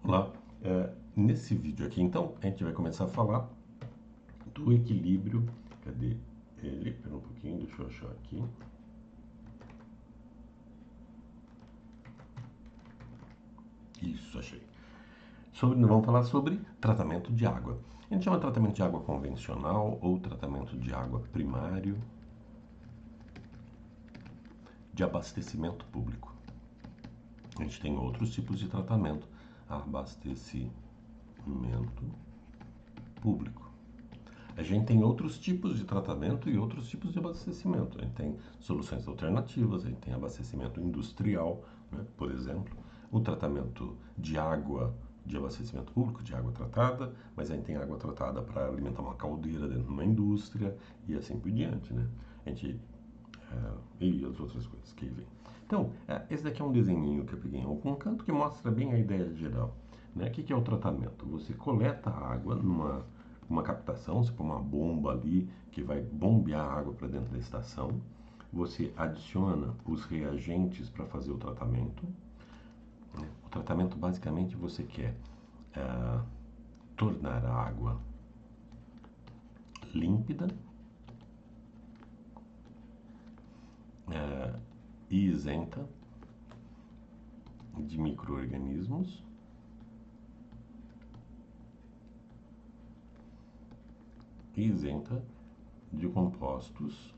Olá, nesse vídeo aqui então a gente vai começar a falar do equilíbrio. Cadê ele? Espera um pouquinho, deixa eu achar aqui. Isso, achei. Vamos falar sobre tratamento de água. A gente chama tratamento de água convencional ou tratamento de água primário, de abastecimento público. A gente tem outros tipos de tratamento, abastecimento público. A gente tem outros tipos de tratamento e outros tipos de abastecimento. A gente tem soluções alternativas, a gente tem abastecimento industrial, né? Por exemplo, o tratamento de água de abastecimento público, de água tratada, mas a gente tem água tratada para alimentar uma caldeira dentro de uma indústria e assim por diante, né? A gente, e as outras coisas que vem. Então, esse daqui é um desenhinho que eu peguei em algum canto que mostra bem a ideia geral. Né? O que é o tratamento? Você coleta a água numa uma captação, você põe uma bomba ali que vai bombear a água para dentro da estação. Você adiciona os reagentes para fazer o tratamento. O tratamento, basicamente, você quer tornar a água límpida e isenta de micro-organismos e isenta de compostos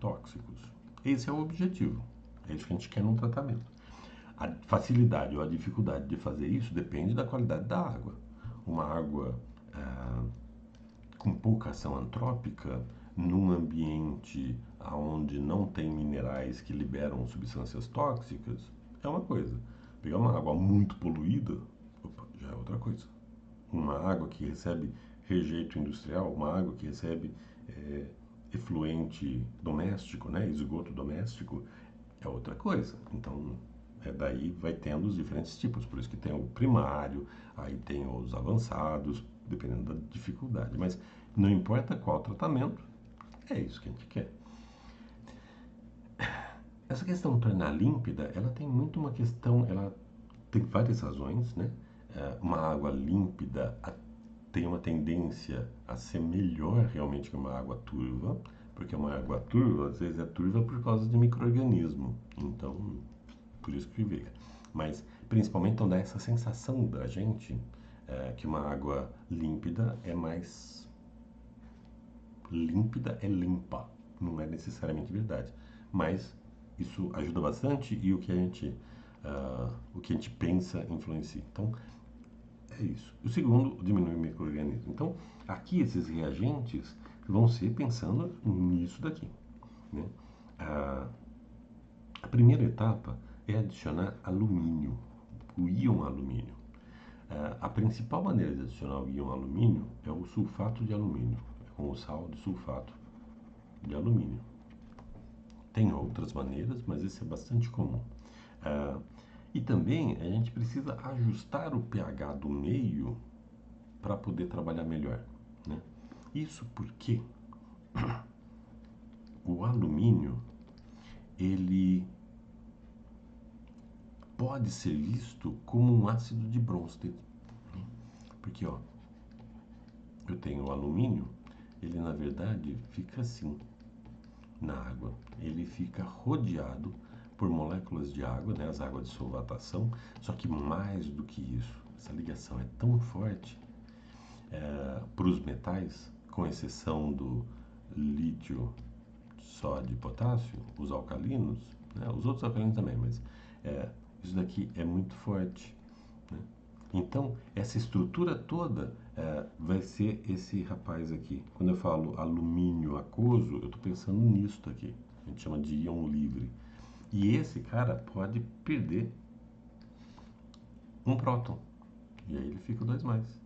tóxicos. Esse é o objetivo. É isso que a gente quer num tratamento. A facilidade ou a dificuldade de fazer isso depende da qualidade da água. Uma água com pouca ação antrópica, num ambiente onde não tem minerais que liberam substâncias tóxicas, é uma coisa. Pegar uma água muito poluída, opa, já é outra coisa. Uma água que recebe rejeito industrial, uma água que recebe efluente doméstico, né, esgoto doméstico, é outra coisa. Então, daí vai tendo os diferentes tipos. Por isso que tem o primário, aí tem os avançados, dependendo da dificuldade. Mas não importa qual tratamento, é isso que a gente quer. Essa questão de tornar límpida, ela tem muito uma questão, ela tem várias razões, né? Uma água límpida tem uma tendência a ser melhor realmente que uma água turva, porque uma água turva, às vezes é turva por causa de micro-organismo. Então, por isso que veio. Mas, principalmente, então dá essa sensação da gente que uma água límpida é mais límpida, é limpa. Não é necessariamente verdade. Mas isso ajuda bastante e o que a gente pensa influencia. Então, é isso. O segundo, diminui o micro-organismo. Então, aqui esses reagentes vão ser pensando nisso daqui. Né? A, a primeira etapa é adicionar alumínio, o íon alumínio. A principal maneira de adicionar o íon alumínio é o sulfato de alumínio, com o sal de sulfato de alumínio. Tem outras maneiras, mas esse é bastante comum. E também a gente precisa ajustar o pH do meio para poder trabalhar melhor. Né? Isso porque o alumínio ele pode ser visto como um ácido de Bronsted. Porque ó, eu tenho o alumínio, ele na verdade fica assim na água. Ele fica rodeado por moléculas de água, né, as águas de solvatação, só que mais do que isso, essa ligação é tão forte para os metais, com exceção do lítio, sódio e potássio, os alcalinos, né, os outros alcalinos também, mas isso daqui é muito forte. Né? Então, essa estrutura toda vai ser esse rapaz aqui. Quando eu falo alumínio aquoso, eu estou pensando nisso aqui. A gente chama de íon livre. E esse cara pode perder um próton. E aí ele fica 2 mais.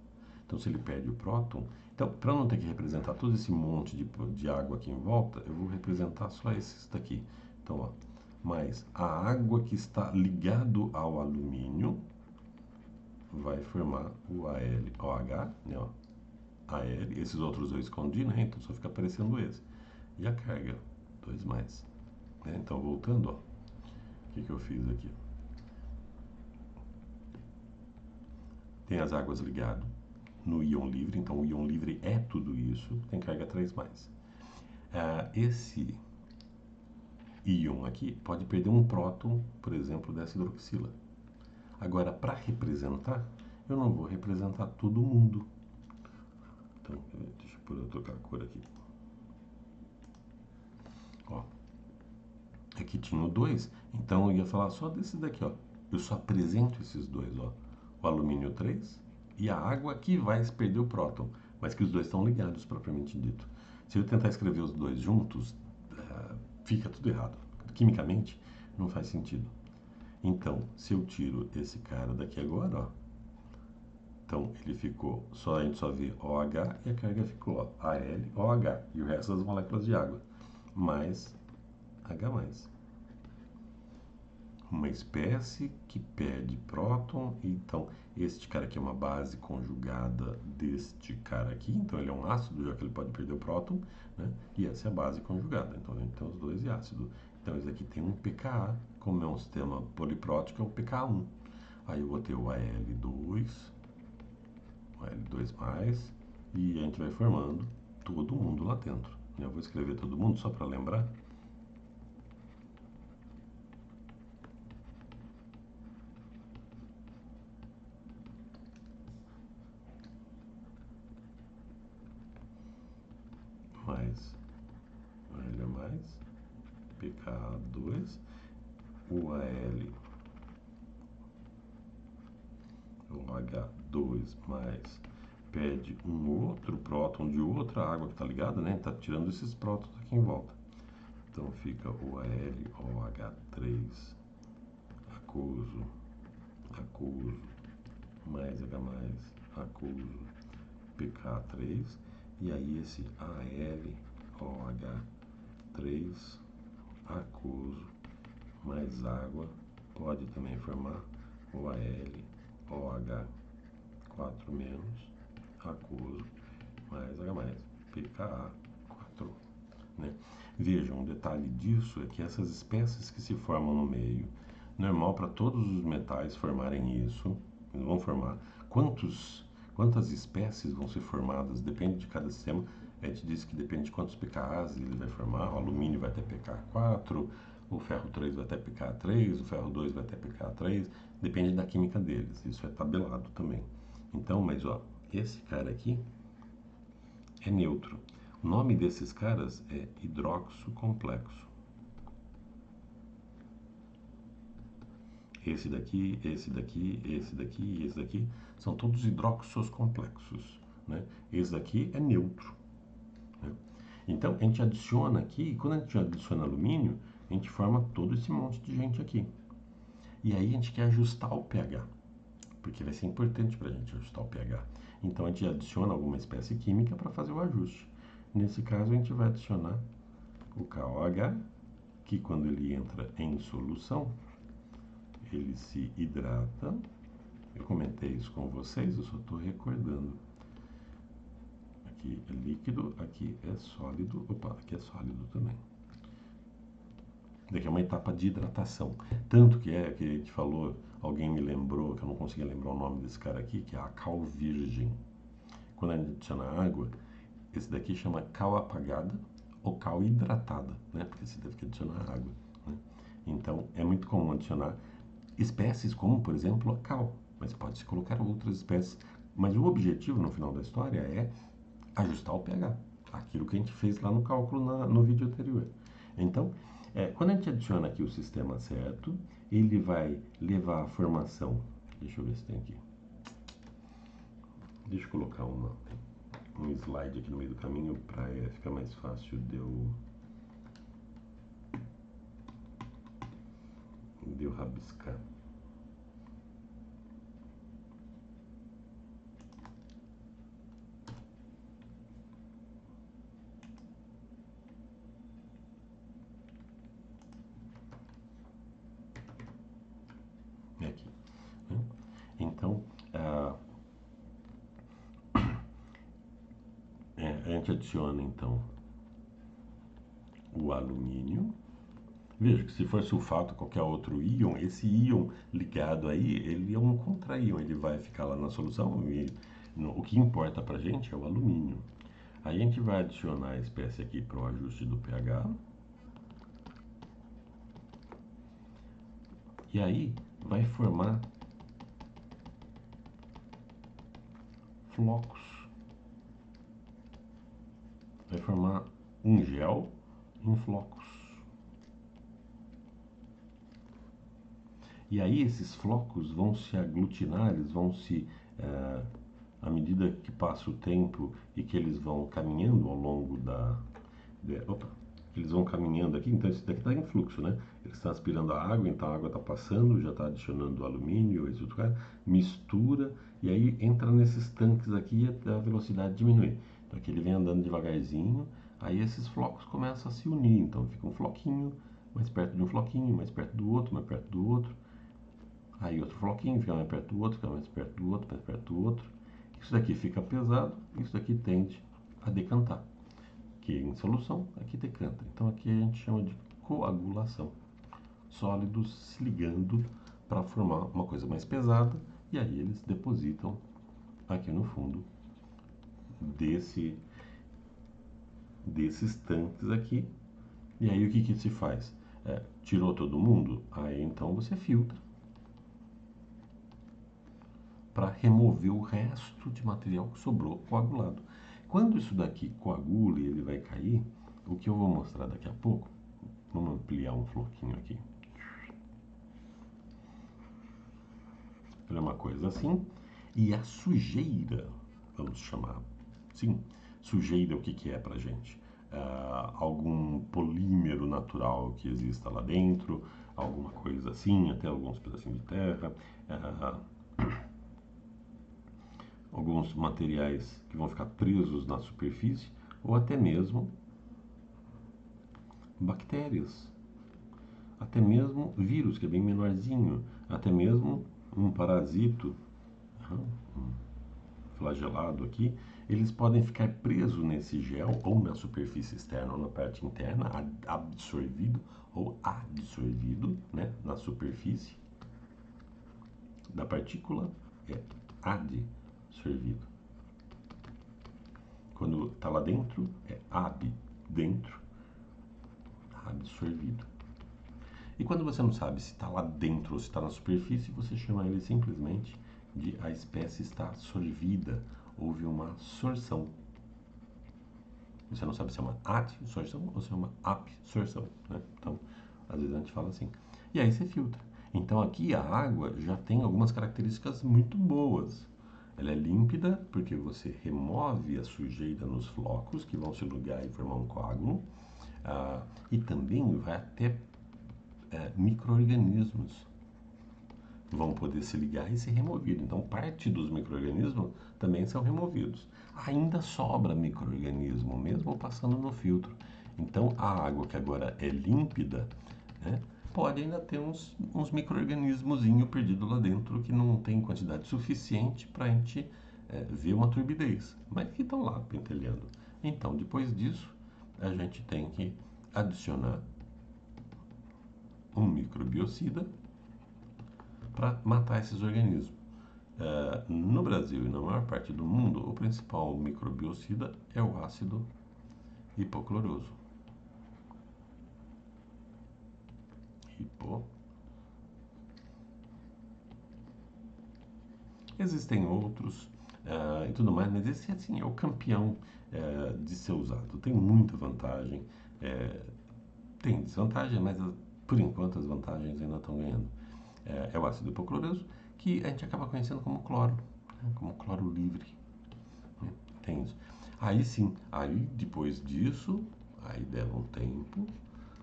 Então, se ele perde o próton... Então, para não ter que representar todo esse monte de água aqui em volta, eu vou representar só esses daqui. Então, ó, mais a água que está ligado ao alumínio vai formar o AlOH, né, ó, Al, esses outros dois escondi, né, então só fica aparecendo esse. E a carga, 2 mais. Né? Então, voltando, ó, o que eu fiz aqui? tem as águas ligadas no íon livre, então o íon livre é tudo isso, tem carga 3+. Esse íon aqui pode perder um próton, por exemplo, dessa hidroxila. Agora, para representar, eu não vou representar todo mundo. Então, deixa eu trocar a cor aqui. Ó, aqui tinha o 2, então eu ia falar só desse daqui, ó. Eu só apresento esses dois, ó. O alumínio 3 e a água que vai perder o próton, mas que os dois estão ligados, propriamente dito. Se eu tentar escrever os dois juntos, fica tudo errado. Quimicamente, não faz sentido. Então, se eu tiro esse cara daqui agora, ó, então ele ficou, a gente só vê OH e a carga ficou ó, AL, OH, e o resto das moléculas de água, mais H+. Uma espécie que perde próton, então este cara aqui é uma base conjugada deste cara aqui, então ele é um ácido, já que ele pode perder o próton, né? E essa é a base conjugada, então a gente tem os dois e ácido. Então esse aqui tem um pKa, como é um sistema poliprótico, é um pKa1. Aí eu vou ter o Al2, o Al2+, e a gente vai formando todo mundo lá dentro. Eu vou escrever todo mundo só para lembrar. Mais Al+, pKa2, o Al, o H2+, pede um outro próton de outra água que está ligada, né? Está tirando esses prótons aqui em volta. Então fica o AlOH3 aquoso, mais H+, aquoso, pK3, e aí esse AlOH3 aquoso mais água pode também formar o AlOH4- aquoso mais H+, pKa4, né? Vejam, um detalhe disso é que essas espécies que se formam no meio, normal para todos os metais formarem isso, eles vão formar. Quantas espécies vão ser formadas, depende de cada sistema. A gente disse que depende de quantos pKas ele vai formar. O alumínio vai ter pK4, o ferro 3 vai ter pK3, o ferro 2 vai ter pK3, depende da química deles. Isso é tabelado também. Então, mas ó, esse cara aqui é neutro. O nome desses caras é hidróxido complexo. Esse daqui, esse daqui, esse daqui e esse daqui são todos hidróxidos complexos, né? Esse daqui é neutro, né? Então, a gente adiciona aqui, e quando a gente adiciona alumínio, a gente forma todo esse monte de gente aqui. E aí a gente quer ajustar o pH, porque vai ser importante para a gente ajustar o pH. Então, a gente adiciona alguma espécie química para fazer o ajuste. Nesse caso, a gente vai adicionar o KOH, que quando ele entra em solução, ele se hidrata. Eu comentei isso com vocês, eu só estou recordando. Aqui é líquido, aqui é sólido. Opa, aqui é sólido também. Daqui é uma etapa de hidratação. Tanto que a gente falou, alguém me lembrou, que eu não conseguia lembrar o nome desse cara aqui, que é a cal virgem. Quando a gente adiciona água, esse daqui chama cal apagada ou cal hidratada, né? Porque você teve que adicionar água, né? Então, é muito comum adicionar espécies como, por exemplo, a cal, mas pode-se colocar outras espécies. Mas o objetivo, no final da história, é ajustar o pH, aquilo que a gente fez lá no cálculo no vídeo anterior. Então, quando a gente adiciona aqui o sistema certo, ele vai levar a formação. Deixa eu ver se tem aqui. Deixa eu colocar um slide aqui no meio do caminho para ficar mais fácil de eu rabiscar. Aqui, né? Então, a gente adiciona então o alumínio, Veja que se for sulfato, qualquer outro íon, esse íon ligado aí, ele é um contra-íon, ele vai ficar lá na solução e o que importa para a gente é o alumínio. Aí a gente vai adicionar a espécie aqui para o ajuste do pH. E aí vai formar flocos. Vai formar um gel em flocos. E aí esses flocos vão se aglutinar, eles vão se... à medida que passa o tempo e que eles vão caminhando ao longo eles vão caminhando aqui, então esse daqui está em fluxo, né? Ele está aspirando a água, então a água está passando, já está adicionando alumínio, mistura, e aí entra nesses tanques aqui até a velocidade diminuir. Então aqui ele vem andando devagarzinho, aí esses flocos começam a se unir, então fica um floquinho, mais perto de um floquinho, mais perto do outro, mais perto do outro. Aí outro floquinho, fica mais perto do outro, fica mais perto do outro, mais perto do outro. Isso daqui fica pesado, isso daqui tende a decantar. Aqui em solução, aqui decanta. Então aqui a gente chama de coagulação. Sólidos se ligando para formar uma coisa mais pesada e aí eles depositam aqui no fundo desses tanques aqui. E aí o que se faz? Tirou todo mundo? Aí então você filtra para remover o resto de material que sobrou coagulado. Quando isso daqui coagula e ele vai cair, o que eu vou mostrar daqui a pouco, vamos ampliar um floquinho aqui. É uma coisa assim. E a sujeira, vamos chamar, sim, sujeira o que é pra gente? Algum polímero natural que exista lá dentro, alguma coisa assim, até alguns pedacinhos de terra, alguns materiais que vão ficar presos na superfície, ou até mesmo bactérias, até mesmo vírus, que é bem menorzinho, até mesmo um parasito, um flagelado aqui, eles podem ficar presos nesse gel ou na superfície externa ou na parte interna, absorvido ou adsorvido, né, na superfície da partícula, é adsorvido. Quando está lá dentro, é dentro, absorvido. E quando você não sabe se está lá dentro ou se está na superfície, você chama ele simplesmente de a espécie está sorvida. Houve uma sorção. Você não sabe se é uma adsorção ou se é uma absorção, né? Então, às vezes a gente fala assim. E aí você filtra. Então aqui a água já tem algumas características muito boas. Ela é límpida porque você remove a sujeira nos flocos que vão se ligar e formar um coágulo. E também vai até micro-organismos vão poder se ligar e ser removidos. Então, parte dos micro-organismos também são removidos. Ainda sobra micro-organismo, mesmo passando no filtro. Então, a água que agora é límpida, né, pode ainda ter uns micro-organismozinhos perdidos lá dentro que não tem quantidade suficiente para a gente ver uma turbidez, mas que estão lá pentelhando. Então, depois disso, a gente tem que adicionar um microbiocida para matar esses organismos. No Brasil e na maior parte do mundo, o principal microbiocida é o ácido hipocloroso. Existem outros e tudo mais, mas esse assim, é o campeão de ser usado. Tem muita vantagem, tem desvantagem, mas por enquanto as vantagens ainda estão ganhando. É o ácido hipocloroso, que a gente acaba conhecendo como cloro, né? Como cloro livre. Né? Tem isso. Aí sim, aí depois disso, aí leva um tempo,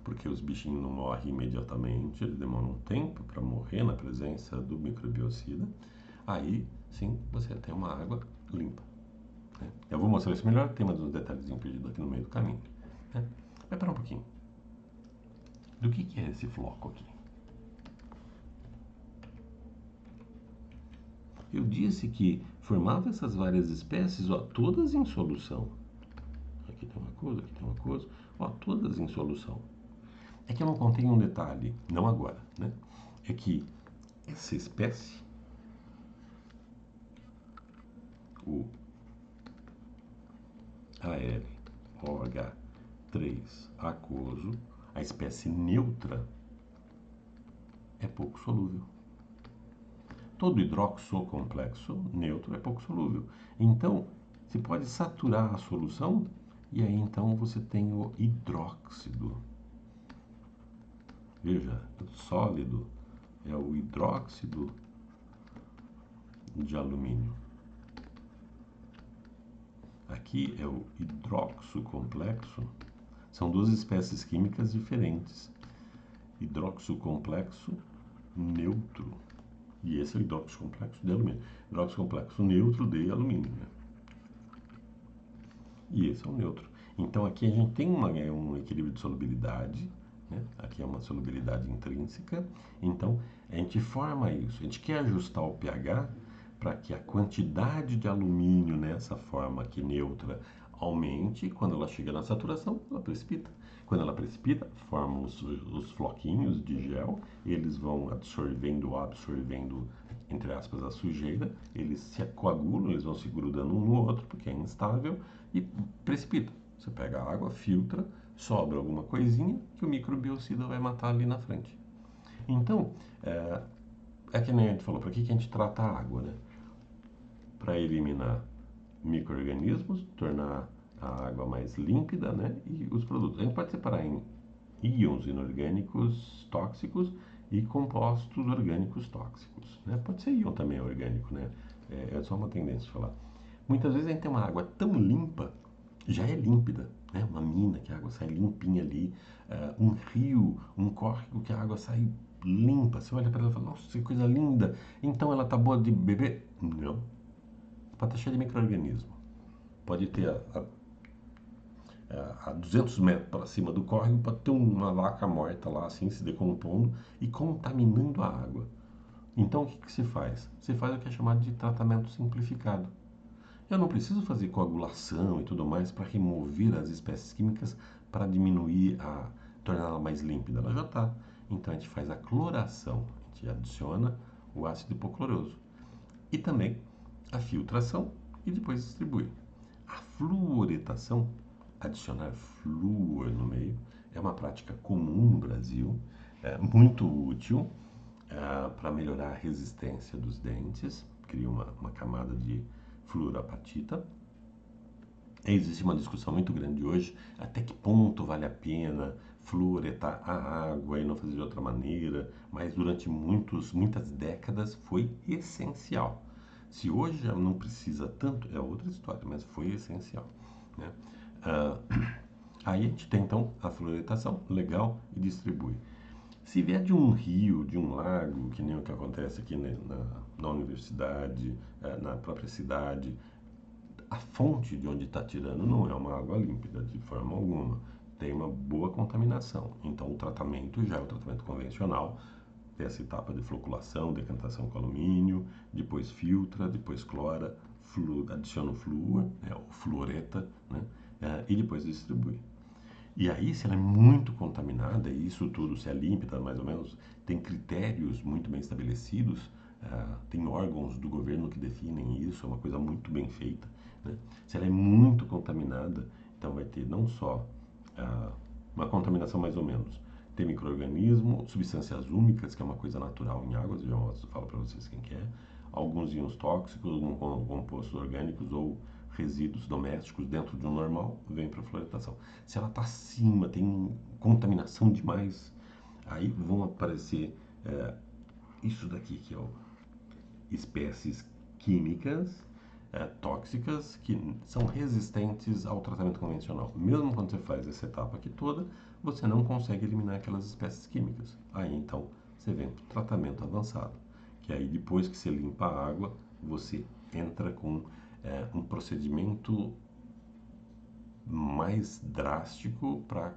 porque os bichinhos não morrem imediatamente, eles demoram um tempo para morrer na presença do microbiocida. Aí sim, você tem uma água limpa. Né? Eu vou mostrar isso melhor, tem mais uns detalhezinhos perdidos aqui no meio do caminho. Né? Mas pera um pouquinho. Do que é esse floco aqui? Eu disse que formava essas várias espécies, ó, todas em solução. Aqui tem uma coisa, aqui tem uma coisa, ó, todas em solução. É que eu não contei um detalhe, não agora, né? É que essa espécie, o AlOH3 aquoso, a espécie neutra, é pouco solúvel. Todo hidroxo complexo neutro é pouco solúvel. Então, você pode saturar a solução e aí então você tem o hidróxido. Veja, o sólido é o hidróxido de alumínio. Aqui é o hidroxo complexo. São duas espécies químicas diferentes. Hidroxo complexo neutro. E esse é o hidróxido complexo de alumínio. Hidróxido complexo neutro de alumínio. Né? E esse é o neutro. Então aqui a gente tem um equilíbrio de solubilidade. Né? Aqui é uma solubilidade intrínseca. Então a gente forma isso. A gente quer ajustar o pH para que a quantidade de alumínio nessa forma aqui neutra aumente. Quando ela chega na saturação, ela precipita. Quando ela precipita, formam os floquinhos de gel, eles vão absorvendo, entre aspas, a sujeira, eles se coagulam, eles vão se grudando um no outro, porque é instável, e precipita. Você pega a água, filtra, sobra alguma coisinha que o microbiocida vai matar ali na frente. Então, é que nem a gente falou, para que a gente trata a água, né? Para eliminar micro-organismos, tornar a água mais límpida, né? E os produtos. A gente pode separar em íons inorgânicos tóxicos e compostos orgânicos tóxicos. Né? Pode ser íon também orgânico, né? É só uma tendência de falar. Muitas vezes a gente tem uma água tão limpa, já é límpida, né? Uma mina que a água sai limpinha ali, um rio, um córrego que a água sai limpa. Você olha para ela e fala, nossa, que coisa linda. Então ela tá boa de beber? Não. Pode estar cheia de micro-organismo. Pode ter a 200 metros para cima do córrego, pode ter uma vaca morta lá, assim, se decompondo e contaminando a água. Então, o que se faz? Se faz o que é chamado de tratamento simplificado. Eu não preciso fazer coagulação e tudo mais para remover as espécies químicas para diminuir torná-la mais límpida. Ela já está. Então, a gente faz a cloração. A gente adiciona o ácido hipocloroso. E também a filtração e depois distribui. A fluoretação, adicionar flúor no meio, é uma prática comum no Brasil, muito útil para melhorar a resistência dos dentes, cria uma camada de fluorapatita. Existe uma discussão muito grande hoje, até que ponto vale a pena fluoretar a água e não fazer de outra maneira, mas durante muitas décadas foi essencial. Se hoje já não precisa tanto, é outra história, mas foi essencial. Né? Aí a gente tem então a fluoretação, legal, e distribui. Se vier de um rio, de um lago, que nem o que acontece aqui na universidade, na própria cidade, a fonte de onde está tirando não é uma água límpida de forma alguma. Tem uma boa contaminação. Então o tratamento já é o tratamento convencional, tem essa etapa de floculação, decantação com alumínio, depois filtra, depois clora, adiciona o flúor, né, o fluoreta, né, e depois distribui. E aí, se ela é muito contaminada, e isso tudo, se é límpida, mais ou menos, tem critérios muito bem estabelecidos, tem órgãos do governo que definem isso, é uma coisa muito bem feita. Né? Se ela é muito contaminada, então vai ter não só uma contaminação mais ou menos, tem micro-organismo, substâncias úmicas, que é uma coisa natural em águas, eu falo para vocês quem quer, alguns íons tóxicos, alguns compostos orgânicos ou resíduos domésticos dentro de um normal, vem para a fluoretação. Se ela está acima, tem contaminação demais, aí vão aparecer isso daqui que é espécies químicas tóxicas que são resistentes ao tratamento convencional. Mesmo quando você faz essa etapa aqui toda, você não consegue eliminar aquelas espécies químicas. Aí então você vem para o tratamento avançado, que aí depois que você limpa a água, você entra com um procedimento mais drástico para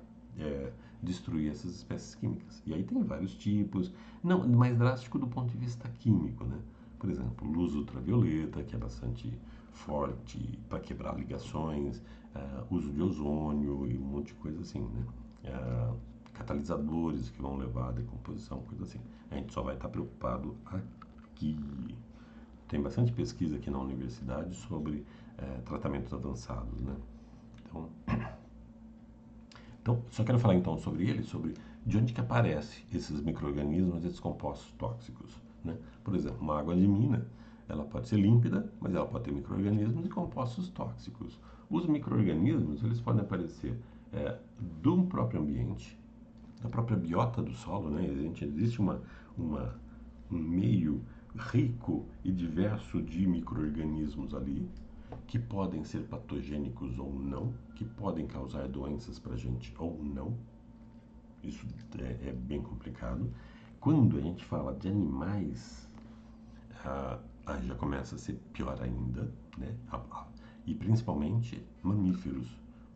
destruir essas espécies químicas. E aí tem vários tipos, não mais drástico do ponto de vista químico, né? Por exemplo, luz ultravioleta, que é bastante forte para quebrar ligações, uso de ozônio e um monte de coisa assim, né? catalisadores que vão levar à decomposição, coisa assim. A gente só vai estar preocupado aqui. Tem bastante pesquisa aqui na universidade sobre tratamentos avançados, né? Então, só quero falar então sobre ele, sobre de onde que aparecem esses micro-organismos, esses compostos tóxicos, né? Por exemplo, uma água de mina, ela pode ser límpida, mas ela pode ter micro-organismos e compostos tóxicos. Os micro-organismos, eles podem aparecer do próprio ambiente, da própria biota do solo, né? Existe um meio rico e diverso de micro-organismos ali, que podem ser patogênicos ou não, que podem causar doenças para a gente ou não. Isso é bem complicado. Quando a gente fala de animais, aí já começa a ser pior ainda, né? E principalmente mamíferos,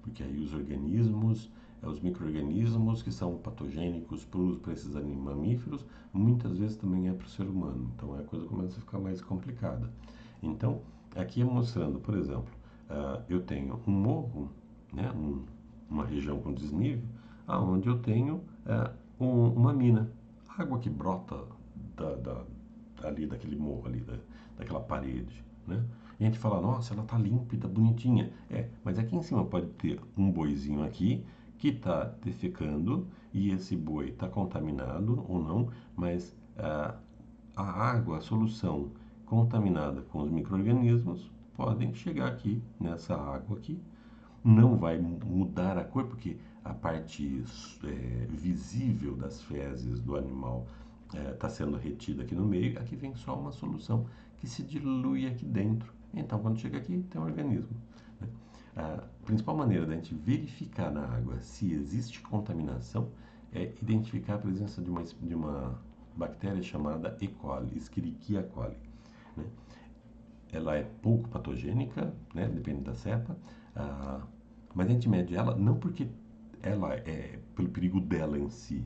porque aí os organismos, os micro-organismos que são patogênicos para esses mamíferos, muitas vezes também é para o ser humano. Então a coisa começa a ficar mais complicada. Então, aqui é mostrando, por exemplo, eu tenho um morro, né, uma região com desnível, onde eu tenho uma mina, água que brota ali daquele morro, ali daquela parede, né? E a gente fala, nossa, ela tá límpida, bonitinha. Mas aqui em cima pode ter um boizinho aqui que está defecando e esse boi está contaminado ou não, mas a água, a solução contaminada com os micro-organismos podem chegar aqui nessa água aqui. Não vai mudar a cor, porque a parte visível das fezes do animal está sendo retida aqui no meio. Aqui vem só uma solução que se dilui aqui dentro. Então, quando chega aqui, tem um organismo. Né? A principal maneira da gente verificar na água se existe contaminação é identificar a presença de uma bactéria chamada E. coli, Escherichia coli. Né? Ela é pouco patogênica, né? Depende da cepa, mas a gente mede ela não porque ela é pelo perigo dela em si,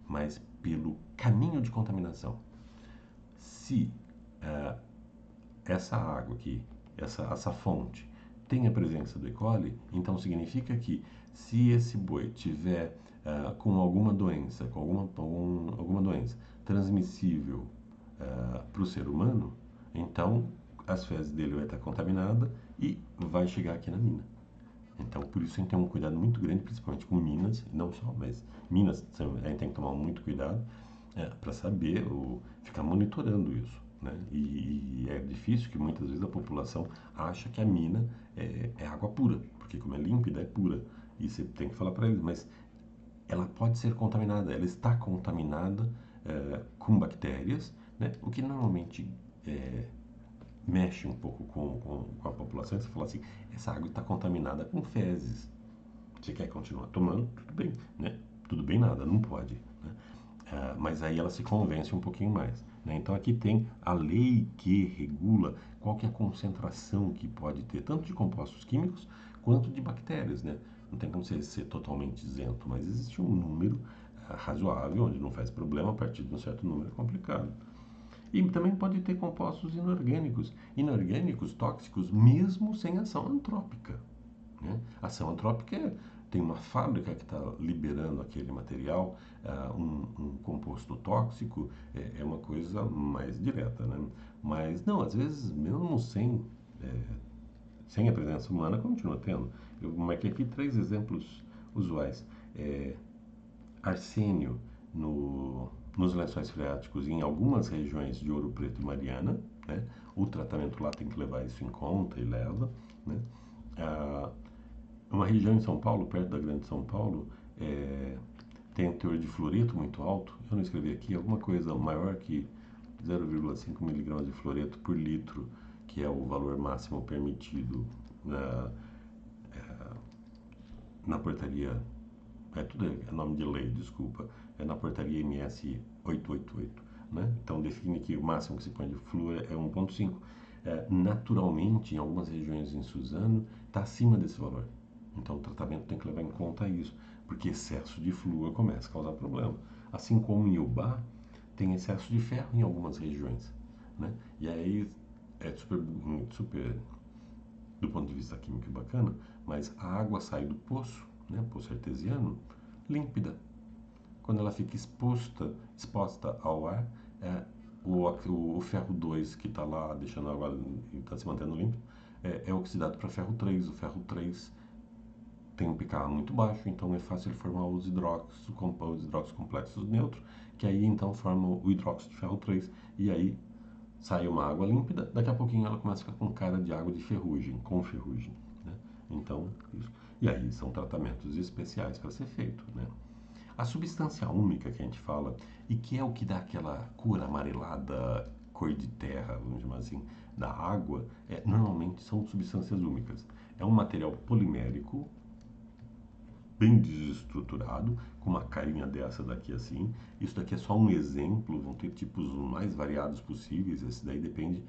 mas pelo caminho de contaminação. Se essa água aqui, essa fonte, tem a presença do E. coli, então significa que se esse boi tiver com alguma doença, alguma doença transmissível para o ser humano, então as fezes dele vai estar contaminada e vai chegar aqui na mina. Então, por isso a gente tem um cuidado muito grande, principalmente com minas, não só, mas minas, a gente tem que tomar muito cuidado para saber, ficar monitorando isso. Né? E é difícil que muitas vezes a população acha que a mina é água pura, porque como é límpida, é pura. E você tem que falar para eles, mas ela pode ser contaminada, ela está contaminada com bactérias, né? O que normalmente mexe um pouco com a população. Você fala assim, essa água está contaminada com fezes. Você quer continuar tomando? Tudo bem, né? Tudo bem nada, não pode. Né? Mas aí ela se convence um pouquinho mais. Né? Então aqui tem a lei que regula qual que é a concentração que pode ter, tanto de compostos químicos quanto de bactérias. Né? Não tem como você ser totalmente isento, mas existe um número razoável, onde não faz problema, a partir de um certo número é complicado. E também pode ter compostos inorgânicos tóxicos, mesmo sem ação antrópica. Né? Ação antrópica tem uma fábrica que está liberando aquele material, um composto tóxico, é uma coisa mais direta. Né? Mas não, às vezes, mesmo sem a presença humana, continua tendo. Eu marquei aqui 3 exemplos usuais. Arsênio nos lençóis freáticos em algumas regiões de Ouro Preto e Mariana, né? O tratamento lá tem que levar isso em conta e leva, né? Uma região em São Paulo, perto da Grande São Paulo, tem um teor de fluoreto muito alto. Eu não escrevi aqui, alguma coisa maior que 0,5 miligramas de fluoreto por litro, que é o valor máximo permitido na portaria. Tudo é nome de lei, desculpa. É na portaria MS 888. Né? Então define que o máximo que se põe de flúor é 1,5. Naturalmente, em algumas regiões em Suzano, está acima desse valor. Então o tratamento tem que levar em conta isso, porque excesso de flúor começa a causar problema. Assim como em Ubá, tem excesso de ferro em algumas regiões. Né? E aí é super, do ponto de vista químico, bacana, mas a água sai do poço, né, poço artesiano, límpida. quando ela fica exposta ao ar, o ferro 2 que está lá deixando a água e está se mantendo limpo, é oxidado para ferro 3. O ferro 3 tem um pKa muito baixo, então é fácil ele formar os hidróxidos complexos neutros, que aí então formam o hidróxido de ferro 3, e aí sai uma água límpida. Daqui a pouquinho ela começa a ficar com cara de água de ferrugem, com ferrugem, né? Então, isso. E aí são tratamentos especiais para ser feito, né? A substância úmica que a gente fala, e que é o que dá aquela cor amarelada, cor de terra, vamos chamar assim, da água, normalmente são substâncias úmicas. É um material polimérico, bem desestruturado, com uma carinha dessa daqui assim. Isso daqui é só um exemplo, vão ter tipos mais variados possíveis. Esse daí depende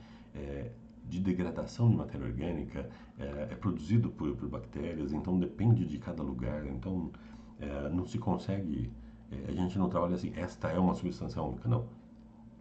de degradação de matéria orgânica, é produzido por bactérias, então depende de cada lugar. Então não se consegue, a gente não trabalha assim, esta é uma substância úmica, não.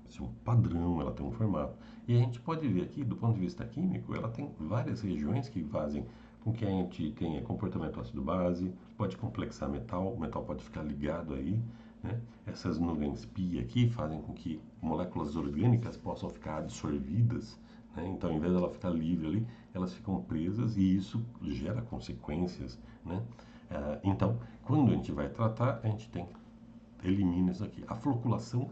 Esse é um padrão, ela tem um formato. E a gente pode ver aqui, do ponto de vista químico, ela tem várias regiões que fazem com que a gente tenha comportamento ácido-base, pode complexar metal, o metal pode ficar ligado aí, né? Essas nuvens pi aqui fazem com que moléculas orgânicas possam ficar absorvidas, né? Então, em vez dela ficar livre ali, elas ficam presas e isso gera consequências, né? Então, quando a gente vai tratar, a gente elimina isso aqui. A floculação,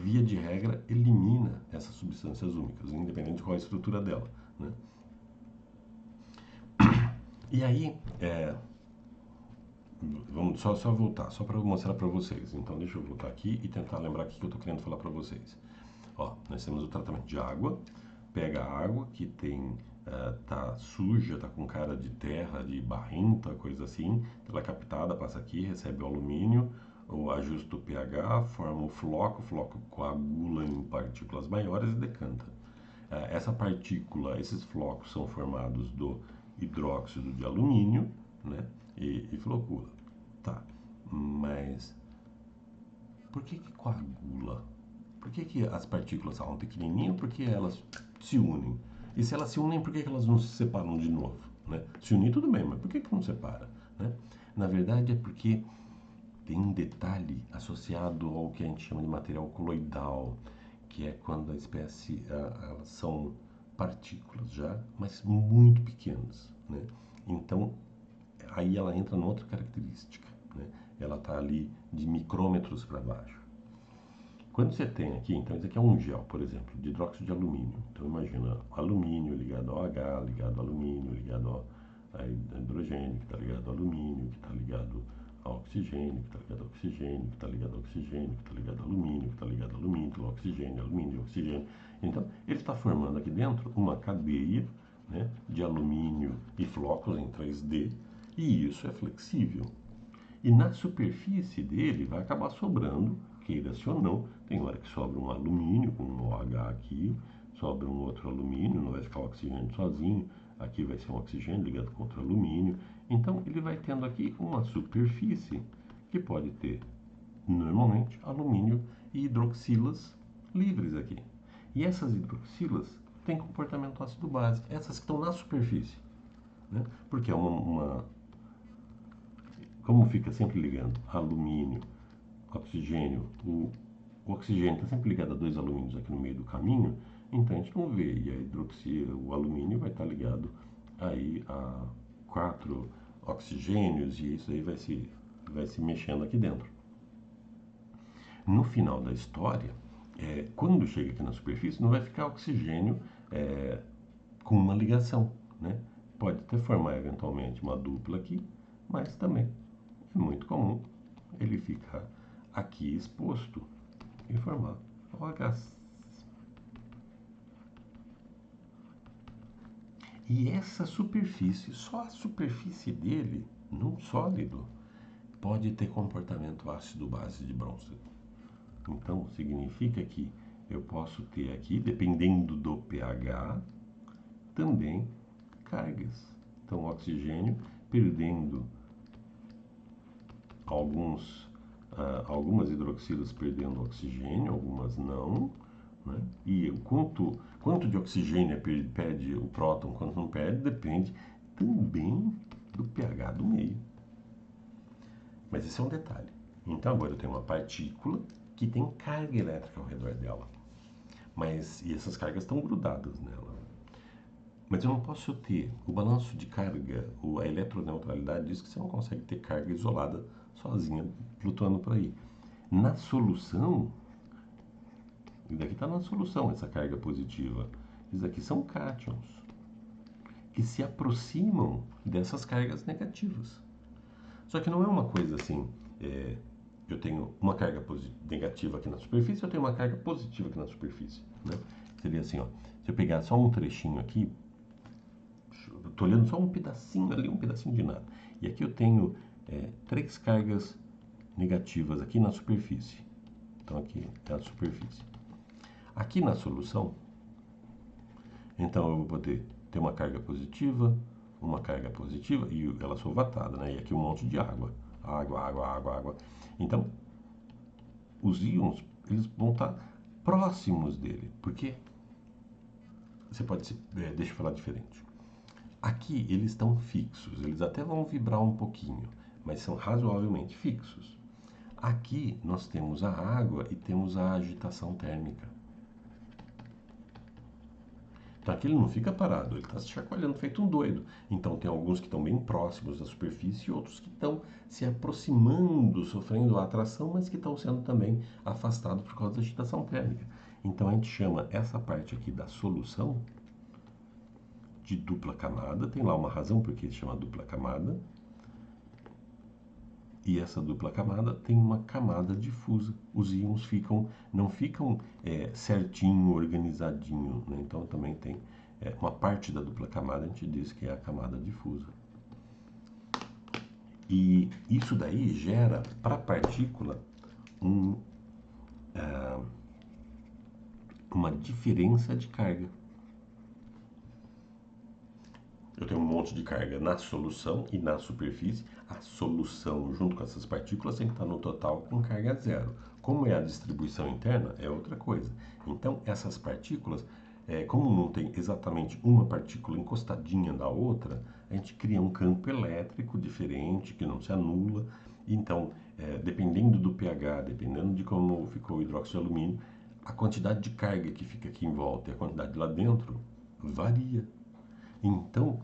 via de regra, elimina essas substâncias úmicas, independente de qual a estrutura dela, né? E aí, vamos só voltar, só para mostrar para vocês. Então, deixa eu voltar aqui e tentar lembrar o que eu estou querendo falar para vocês. Ó, nós temos o tratamento de água. Pega a água que tá suja, tá com cara de terra, de barrenta, coisa assim. Ela é captada, passa aqui, recebe o alumínio, ou ajusta o pH, forma o floco coagula em partículas maiores e decanta. Essa partícula, esses flocos são formados do hidróxido de alumínio, né? E flocula. Tá, mas por que coagula? Por que as partículas são pequenininhas? Porque elas se unem. E se elas se unem, por que elas não se separam de novo? Né? Se unir tudo bem, mas por que não separa? Né? Na verdade é porque tem um detalhe associado ao que a gente chama de material coloidal, que é quando a espécie, elas são partículas já, mas muito pequenas, né? Então, aí ela entra em outra característica, né? Ela está ali de micrômetros para baixo. Quando você tem aqui, então isso aqui é um gel, por exemplo, de hidróxido de alumínio. Então imagina alumínio ligado ao H, ligado ao alumínio, ligado ao hidrogênio, que está ligado ao alumínio, que está ligado ao oxigênio, que está ligado ao oxigênio, que está ligado ao oxigênio, que está ligado ao alumínio, que está ligado ao alumínio, ao oxigênio, alumínio, oxigênio. Então ele está formando aqui dentro uma cadeia, né, de alumínio e flocos em 3D, e isso é flexível. E na superfície dele vai acabar sobrando, queira-se ou não, tem hora que sobra um alumínio com um OH aqui, sobra um outro alumínio, não vai ficar o oxigênio sozinho, aqui vai ser um oxigênio ligado com outro alumínio. Então ele vai tendo aqui uma superfície que pode ter, normalmente, alumínio e hidroxilas livres aqui. E essas hidroxilas têm comportamento ácido-base, essas que estão na superfície, né? Porque é como fica sempre ligando alumínio, oxigênio, o oxigênio está sempre ligado a dois alumínios aqui no meio do caminho, então a gente não vê, e a hidroxila, o alumínio vai estar ligado aí a 4 oxigênios, e isso aí vai se mexendo aqui dentro. No final da história, quando chega aqui na superfície, não vai ficar oxigênio com uma ligação, né? Pode até formar eventualmente uma dupla aqui, mas também é muito comum ele ficar aqui exposto e formar OH. E essa superfície, só a superfície dele, num sólido, pode ter comportamento ácido-base de Bronsted. Então, significa que eu posso ter aqui, dependendo do pH, também cargas. Então, oxigênio perdendo algumas hidroxilas perdendo oxigênio, algumas não, né? E quanto de oxigênio perde o próton, quanto não perde, depende também do pH do meio. Mas esse é um detalhe. Então agora eu tenho uma partícula que tem carga elétrica ao redor dela. E essas cargas estão grudadas nela. Mas eu não posso ter o balanço de carga, a eletroneutralidade diz que você não consegue ter carga isolada sozinha flutuando por aí. Na solução, e daqui está na solução essa carga positiva. Isso aqui são cátions que se aproximam dessas cargas negativas. Só que não é uma coisa assim, eu tenho uma carga negativa aqui na superfície, eu tenho uma carga positiva aqui na superfície. Né? Seria assim, ó, se eu pegar só um trechinho aqui, estou olhando só um pedacinho ali, um pedacinho de nada. E aqui eu tenho 3 cargas negativas aqui na superfície. Então aqui é a superfície. Aqui na solução, então eu vou poder ter uma carga positiva e ela solvatada, né? E aqui um monte de água. Água, água, água, água. Então, os íons, eles vão estar próximos dele. Porque você pode se... deixa eu falar diferente. Aqui eles estão fixos. Eles até vão vibrar um pouquinho, mas são razoavelmente fixos. Aqui nós temos a água e temos a agitação térmica. Então aqui ele não fica parado, ele está se chacoalhando feito um doido. Então tem alguns que estão bem próximos da superfície e outros que estão se aproximando, sofrendo a atração, mas que estão sendo também afastados por causa da agitação térmica. Então a gente chama essa parte aqui da solução de dupla camada. Tem lá uma razão por que se chama dupla camada. E essa dupla camada tem uma camada difusa. Os íons não ficam certinho, organizadinho. Né? Então também tem uma parte da dupla camada, a gente diz que é a camada difusa. E isso daí gera para a partícula uma diferença de carga. Eu tenho um monte de carga na solução e na superfície. A solução, junto com essas partículas, tem que estar no total com carga zero. Como é a distribuição interna, é outra coisa. Então, essas partículas, como não tem exatamente uma partícula encostadinha na outra, a gente cria um campo elétrico diferente, que não se anula. Então, dependendo do pH, dependendo de como ficou o hidróxido de alumínio, a quantidade de carga que fica aqui em volta e a quantidade lá dentro varia. Então,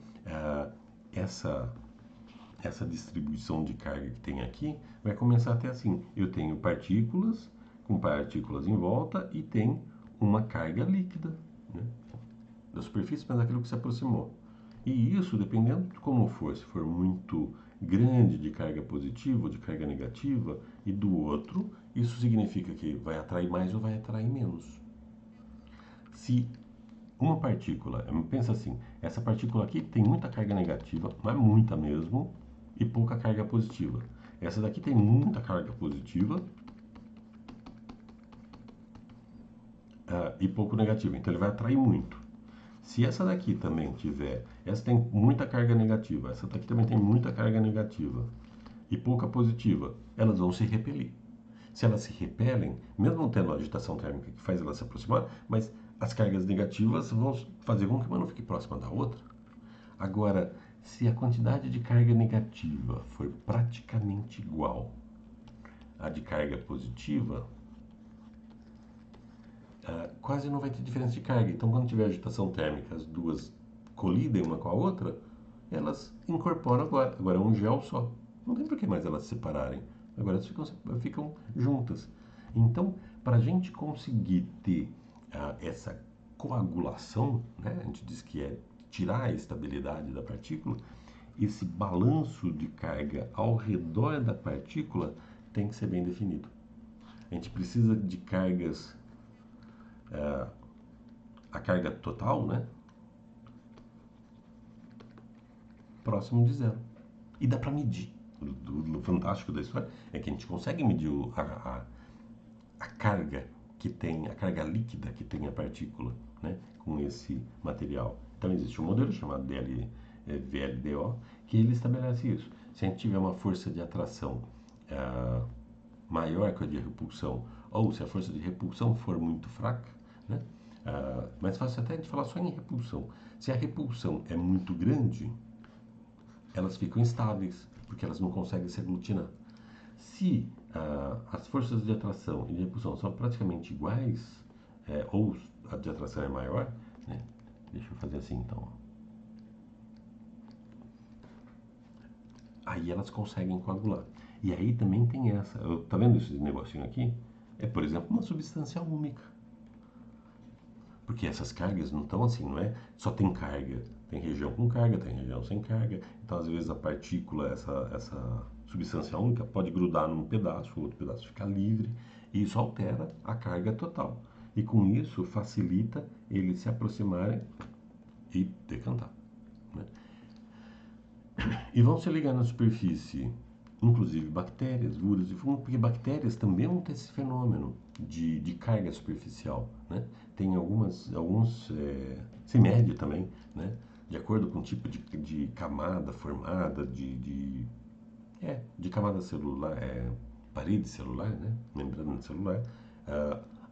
essa distribuição de carga que tem aqui vai começar a ter assim. Eu tenho partículas com partículas em volta e tem uma carga líquida, né, da superfície, mas daquilo que se aproximou. E isso, dependendo de como for, se for muito grande de carga positiva ou de carga negativa, e do outro, isso significa que vai atrair mais ou vai atrair menos. Se uma partícula, pensa assim, essa partícula aqui tem muita carga negativa, mas muita mesmo, e pouca carga positiva. Essa daqui tem muita carga positiva e pouco negativa, então ele vai atrair muito. Se essa daqui também tiver, essa tem muita carga negativa, essa daqui também tem muita carga negativa e pouca positiva, elas vão se repelir. Se elas se repelem, mesmo não tendo a agitação térmica que faz elas se aproximar, mas as cargas negativas vão fazer com que uma não fique próxima da outra. Agora, se a quantidade de carga negativa for praticamente igual à de carga positiva, quase não vai ter diferença de carga. Então, quando tiver agitação térmica, as duas colidem uma com a outra, elas incorporam agora. Agora é um gel só. Não tem por que mais elas se separarem. Agora elas ficam juntas. Então, para a gente conseguir ter essa coagulação, né, a gente diz que é tirar a estabilidade da partícula, esse balanço de carga ao redor da partícula tem que ser bem definido. A gente precisa de cargas, a carga total, né, próximo de zero. E dá para medir. O fantástico da história é que a gente consegue medir a carga que tem, a carga líquida que tem a partícula, né, com esse material. Então existe um modelo chamado VLDO que ele estabelece isso. Se a gente tiver uma força de atração maior que a de repulsão, ou se a força de repulsão for muito fraca, né, mais fácil até a gente falar só em repulsão. Se a repulsão é muito grande, elas ficam instáveis, porque elas não conseguem se aglutinar. Se as forças de atração e de repulsão são praticamente iguais, ou a de atração é maior, né? Deixa eu fazer assim então. Aí elas conseguem coagular. E aí também tem essa. Tá vendo esse negocinho aqui? É, por exemplo, uma substância úmica. Porque essas cargas não estão assim, não é? Só tem carga. Tem região com carga, tem região sem carga. Então, às vezes, a partícula, essa substância única, pode grudar num pedaço, o outro pedaço fica livre. E isso altera a carga total. E com isso, facilita eles se aproximarem e decantar. Né? E vão se ligar na superfície, inclusive bactérias, vírus e fungos, porque bactérias também vão ter esse fenômeno de carga superficial, né? Tem se mede também, né? De acordo com o tipo de camada formada, de camada celular, parede celular, né? Membrana celular,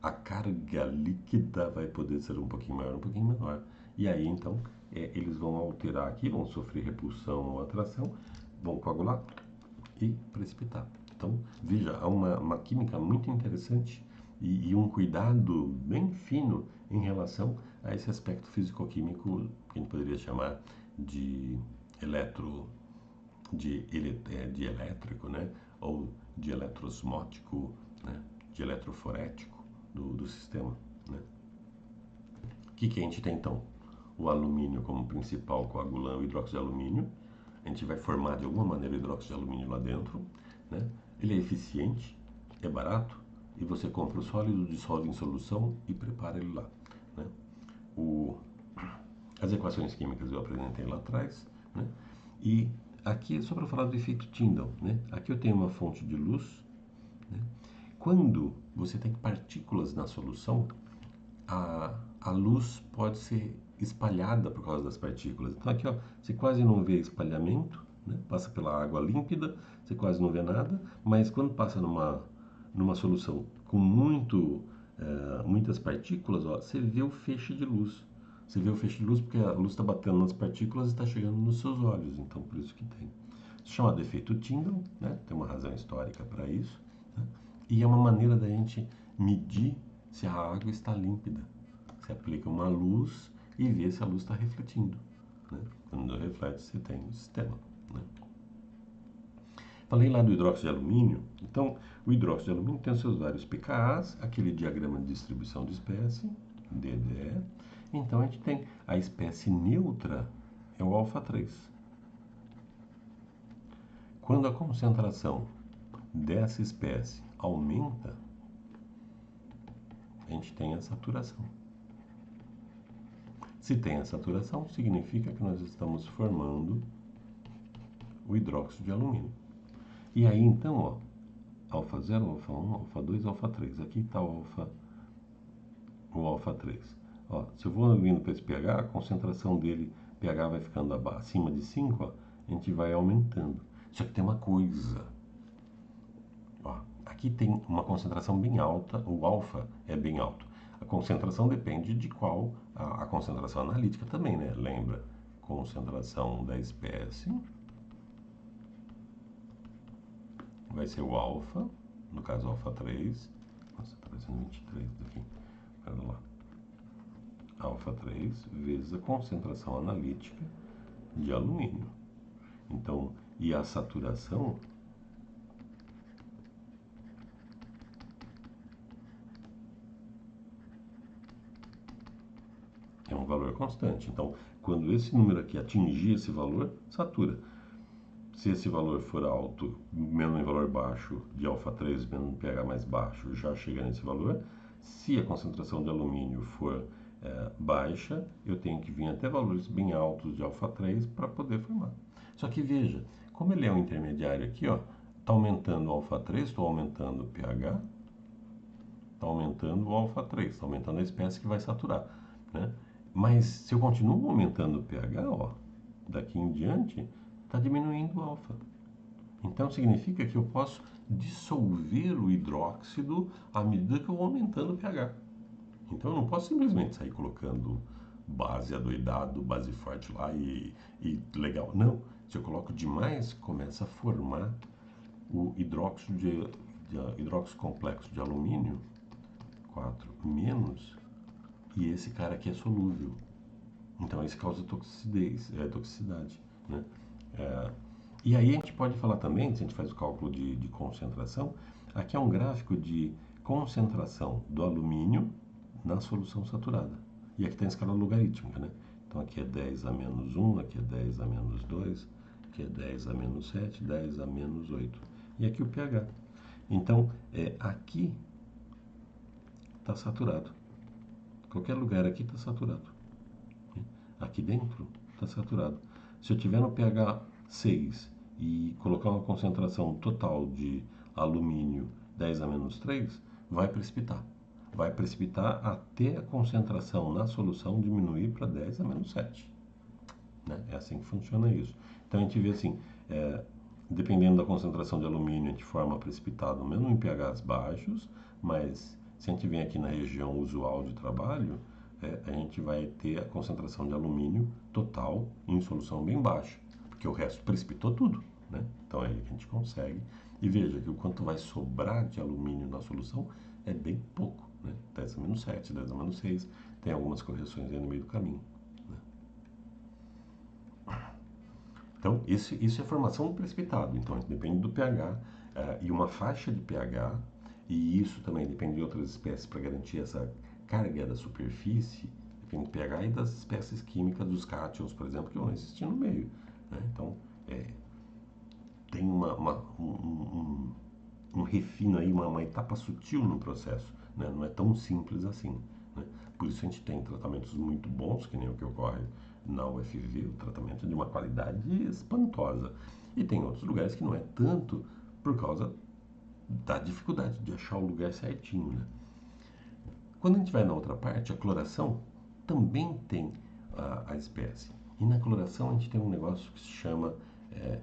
a carga líquida vai poder ser um pouquinho maior, um pouquinho menor. E aí, então, eles vão alterar aqui, vão sofrer repulsão ou atração, vão coagular e precipitar. Então, veja, há uma química muito interessante e um cuidado bem fino em relação a esse aspecto físico-químico que a gente poderia chamar de de elétrico, né? Ou de eletrosmótico, né? De eletroforético do sistema. Né? O que a gente tem então? O alumínio como principal coagulante, o hidróxido de alumínio. A gente vai formar de alguma maneira o hidróxido de alumínio lá dentro. Né? Ele é eficiente, é barato e você compra o sólido, dissolve em solução e prepara ele lá. Né? As equações químicas eu apresentei lá atrás. Né? E aqui é só para falar do efeito Tyndall. Né? Aqui eu tenho uma fonte de luz. Né? Quando você tem partículas na solução, a luz pode ser espalhada por causa das partículas. Então aqui ó, você quase não vê espalhamento, né? Passa pela água límpida, você quase não vê nada, mas quando passa numa solução com muitas partículas, ó, você vê o feixe de luz. Você vê o feixe de luz porque a luz está batendo nas partículas e está chegando nos seus olhos, então por isso que tem. Isso é chamado efeito Tyndall, né? Tem uma razão histórica para isso, né? E é uma maneira da gente medir se a água está límpida. Você aplica uma luz e vê se a luz está refletindo. Né? Quando reflete, você tem o sistema. Né? Falei lá do hidróxido de alumínio. Então, o hidróxido de alumínio tem os seus vários pKa's, aquele diagrama de distribuição de espécie, DDE. Então, a gente tem a espécie neutra, é o alfa 3. Quando a concentração dessa espécie aumenta, a gente tem a saturação. Se tem a saturação, significa que nós estamos formando o hidróxido de alumínio. E aí, então, ó, alfa 0, alfa 1, alfa 2, alfa 3. Aqui está o alfa 3. Ó, se eu vou vindo para esse pH, a concentração dele, pH vai ficando acima de 5, ó, a gente vai aumentando. Só que tem uma coisa. Ó, aqui tem uma concentração bem alta, o alfa é bem alto. A concentração depende de qual, a concentração analítica também, né? Lembra? Concentração da espécie vai ser o alfa, no caso alfa 3. Nossa, está parecendo 23 daqui. Pera lá. Alfa 3 vezes a concentração analítica de alumínio. Então, e a saturação é um valor constante. Então, quando esse número aqui atingir esse valor, satura. Se esse valor for alto, menos em valor baixo de alfa 3, menos em pH mais baixo, já chega nesse valor. Se a concentração de alumínio for baixa, eu tenho que vir até valores bem altos de alfa 3 para poder formar. Só que veja, como ele é um intermediário aqui, ó, está aumentando o alfa 3, estou aumentando o pH, está aumentando o alfa 3, está aumentando a espécie que vai saturar. Né? Mas se eu continuo aumentando o pH, ó, daqui em diante, está diminuindo o alfa. Então significa que eu posso dissolver o hidróxido à medida que eu vou aumentando o pH. Então eu não posso simplesmente sair colocando base adoidado, base forte lá e legal. Não. Se eu coloco demais, começa a formar o hidróxido de hidróxido complexo de alumínio, 4 menos, e esse cara aqui é solúvel. Então, isso causa toxicidade, né? E aí a gente pode falar também, se a gente faz o cálculo de concentração, aqui é um gráfico de concentração do alumínio na solução saturada. E aqui está em escala logarítmica, né? Então aqui é 10 a menos 1, aqui é 10 a menos 2, aqui é 10 a menos 7, 10 a menos 8. E aqui o pH. Então, aqui está saturado. Qualquer lugar aqui está saturado. Aqui dentro está saturado. Se eu tiver no pH 6 e colocar uma concentração total de alumínio 10 a menos 3, vai precipitar. Vai precipitar até a concentração na solução diminuir para 10 a menos 7. Né? É assim que funciona isso. Então a gente vê assim, dependendo da concentração de alumínio, a gente forma precipitado mesmo em pHs baixos, mas se a gente vem aqui na região usual de trabalho, a gente vai ter a concentração de alumínio total em solução bem baixa, porque o resto precipitou tudo, né? Então aí a gente consegue, e veja que o quanto vai sobrar de alumínio na solução é bem pouco, né? 10 a menos 7, 10 a menos 6, tem algumas correções aí no meio do caminho, né? Então, isso é formação precipitado. Então, depende do pH e uma faixa de pH, e isso também depende de outras espécies para garantir essa carga da superfície, depende do pH e das espécies químicas dos cátions, por exemplo, que vão existir no meio, né? Então, tem um refino aí, uma etapa sutil no processo, né? Não é tão simples assim, né? Por isso a gente tem tratamentos muito bons, que nem o que ocorre na UFV, o tratamento é de uma qualidade espantosa. E tem outros lugares que não é tanto por causa da dificuldade de achar o lugar certinho, né? Quando a gente vai na outra parte, a cloração também tem a espécie. E na cloração a gente tem um negócio que se chama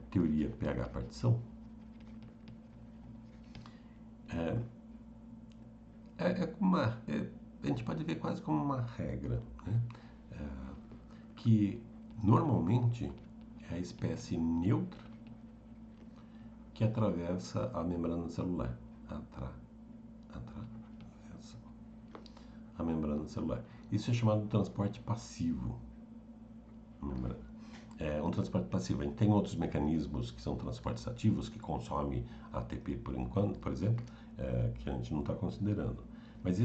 teoria pH partição. A gente pode ver quase como uma regra, né? Que normalmente é a espécie neutra que atravessa a membrana celular. Atravessa a membrana celular. Isso é chamado de transporte passivo. É um transporte passivo. A gente tem outros mecanismos que são transportes ativos, que consomem ATP por enquanto, por exemplo, que a gente não está considerando. Mas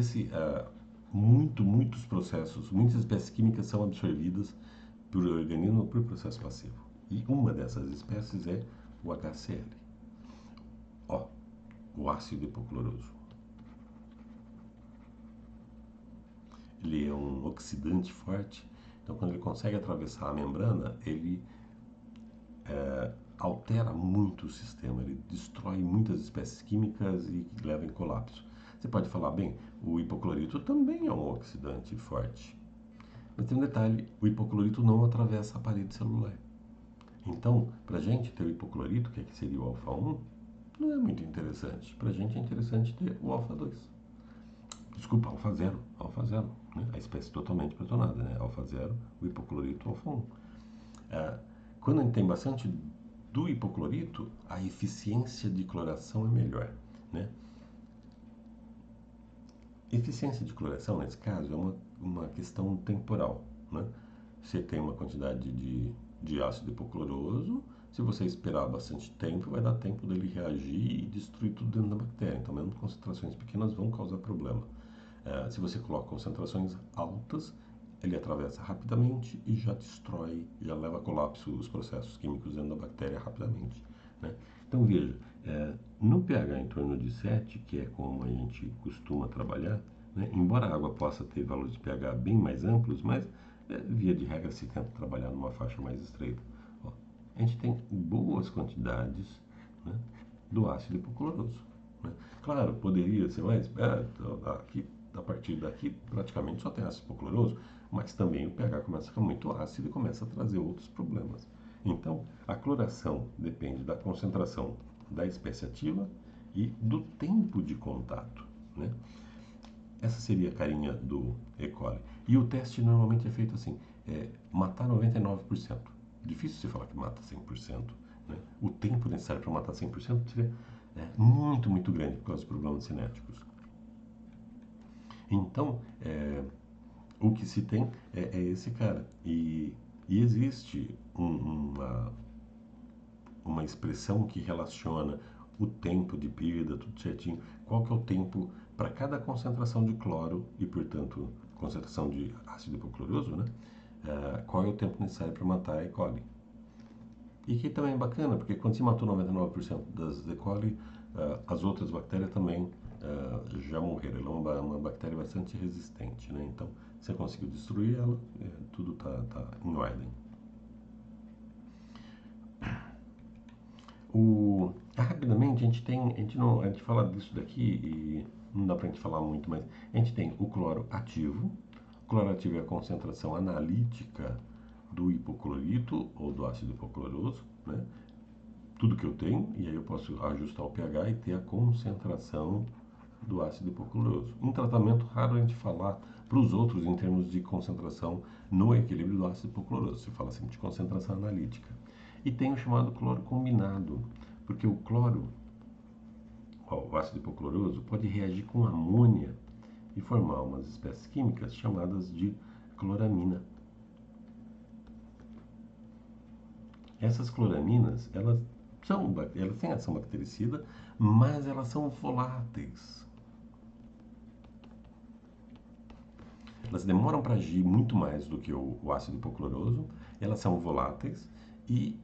muitos processos, muitas espécies químicas são absorvidas por organismo por processo passivo. E uma dessas espécies é o HCl. O ácido hipocloroso. Ele é um oxidante forte, então quando ele consegue atravessar a membrana, ele altera muito o sistema, ele destrói muitas espécies químicas e leva em colapso. Você pode falar, bem, o hipoclorito também é um oxidante forte. Mas tem um detalhe, o hipoclorito não atravessa a parede celular. Então, para a gente ter o hipoclorito, que seria o alfa 1, não é muito interessante. Para a gente é interessante ter o alfa 2. Desculpa, alfa 0, né? A espécie totalmente protonada, né? Alfa 0, o hipoclorito, alfa 1. Quando a gente tem bastante do hipoclorito, a eficiência de cloração é melhor, né? Eficiência de cloração, nesse caso, é uma questão temporal, né? Você tem uma quantidade de ácido hipocloroso, se você esperar bastante tempo, vai dar tempo dele reagir e destruir tudo dentro da bactéria. Então, mesmo concentrações pequenas vão causar problema. Se você coloca concentrações altas, ele atravessa rapidamente e já destrói, já leva a colapso os processos químicos dentro da bactéria rapidamente, né? Então, veja, no pH em torno de 7, que é como a gente costuma trabalhar, né, embora a água possa ter valores de pH bem mais amplos, mas, via de regra, se tenta trabalhar numa faixa mais estreita. A gente tem boas quantidades, né, do ácido hipocloroso, né? Claro, poderia ser mais, a partir daqui praticamente só tem ácido hipocloroso, mas também o pH começa a ficar muito ácido e começa a trazer outros problemas. Então, a cloração depende da concentração da espécie ativa e do tempo de contato, né? Essa seria a carinha do E. coli. E o teste normalmente é feito assim, matar 99%. Difícil você falar que mata 100%, né? O tempo necessário para matar 100% seria né? Muito, muito grande por causa dos problemas cinéticos. Então, o que se tem é esse cara. E existe uma expressão que relaciona o tempo de perda, tudo certinho. Qual que é o tempo para cada concentração de cloro e, portanto, concentração de ácido hipocloroso, né? Qual é o tempo necessário para matar a E. coli? E que também é bacana, porque quando se matou 99% das E. coli, as outras bactérias também já morreram. Ela é uma bactéria bastante resistente, né? Então, você conseguiu destruir ela, tudo tá em ordem. Rapidamente, a gente fala disso daqui e não dá para a gente falar muito, mas a gente tem o cloro ativo. O cloro ativo é a concentração analítica do hipoclorito ou do ácido hipocloroso, né? Tudo que eu tenho, e aí eu posso ajustar o pH e ter a concentração do ácido hipocloroso. Em tratamento, raro a gente falar para os outros em termos de concentração no equilíbrio do ácido hipocloroso. Se fala sempre de concentração analítica. E tem o chamado cloro combinado, porque o cloro, o ácido hipocloroso, pode reagir com amônia e formar umas espécies químicas chamadas de cloramina. Essas cloraminas, elas têm ação bactericida, mas elas são voláteis. Elas demoram para agir muito mais do que o ácido hipocloroso, elas são voláteis e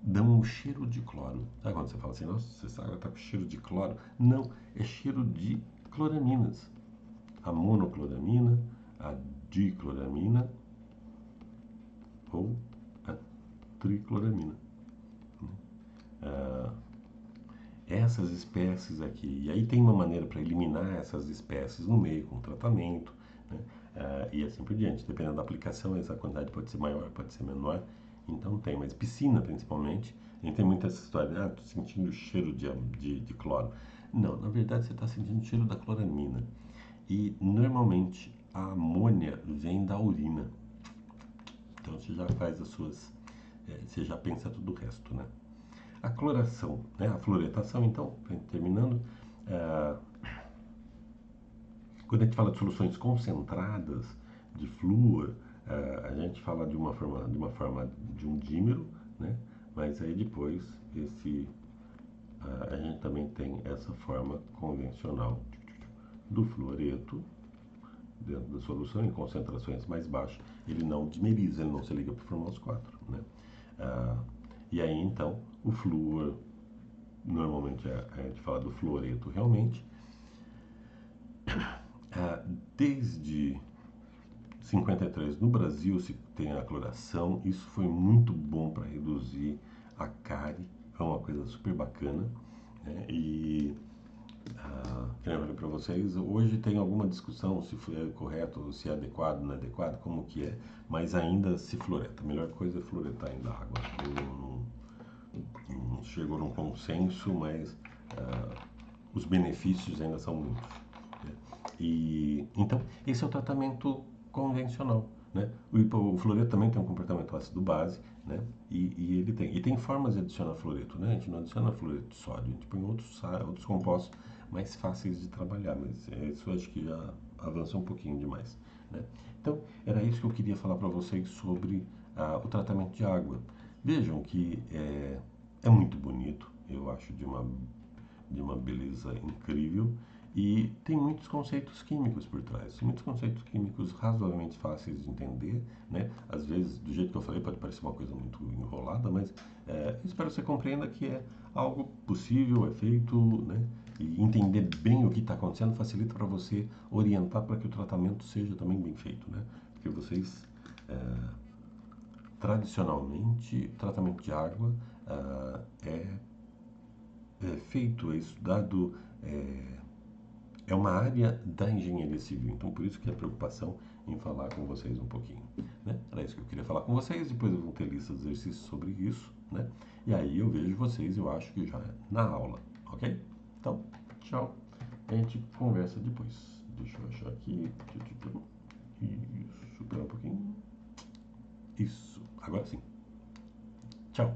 dão um cheiro de cloro. Sabe quando você fala assim, nossa, essa água está com cheiro de cloro? Não, é cheiro de cloraminas. A monocloramina, a dicloramina ou a tricloramina. Essas espécies aqui, e aí tem uma maneira para eliminar essas espécies no meio com tratamento, né? E assim por diante. Dependendo da aplicação, essa quantidade pode ser maior, pode ser menor. Então tem, mas piscina principalmente, a gente tem muita essa história, tô sentindo o cheiro de cloro. Não, na verdade você está sentindo o cheiro da cloramina. E normalmente a amônia vem da urina. Então você já faz as suas, você já pensa tudo o resto, né? A cloração, né? A fluoretação, então, terminando, quando a gente fala de soluções concentradas de flúor, a gente fala de uma forma de um dímero, né? Mas aí depois a gente também tem essa forma convencional do fluoreto dentro da solução em concentrações mais baixas. Ele não dimeriza, ele não se liga para formar os 4, né? E aí então o flúor, normalmente a gente fala do fluoreto realmente, desde 53 no Brasil se tem a cloração, isso foi muito bom para reduzir a cárie, é uma coisa super bacana, né? E como eu falei para vocês, hoje tem alguma discussão se é correto, se é adequado, não é adequado, como que é, mas ainda se floreta. A melhor coisa é floretar ainda a água. Não chegou num consenso, mas os benefícios ainda são muitos, né? E então esse é o tratamento convencional, né? O fluoreto também tem um comportamento ácido base, né? E ele tem formas de adicionar fluoreto, né? A gente não adiciona fluoreto de sódio, a gente põe outros compostos mais fáceis de trabalhar, mas isso eu acho que já avança um pouquinho demais, né? Então era isso que eu queria falar para vocês sobre o tratamento de água. Vejam que é muito bonito, eu acho de uma beleza incrível e tem muitos conceitos químicos por trás, muitos conceitos químicos razoavelmente fáceis de entender, né? Às vezes, do jeito que eu falei, pode parecer uma coisa muito enrolada, mas espero que você compreenda que é algo possível, é feito, né? E entender bem o que está acontecendo facilita para você orientar para que o tratamento seja também bem feito, né? Porque vocês, tradicionalmente, tratamento de água é feito, é estudado, é uma área da engenharia civil. Então, por isso que a preocupação em falar com vocês um pouquinho, né? Era isso que eu queria falar com vocês. Depois eu vou ter lista de exercícios sobre isso, né? E aí eu vejo vocês, eu acho que já na aula, ok? Então, tchau. A gente conversa depois. Deixa eu achar aqui. Isso, espera um pouquinho. Isso, agora sim. Tchau.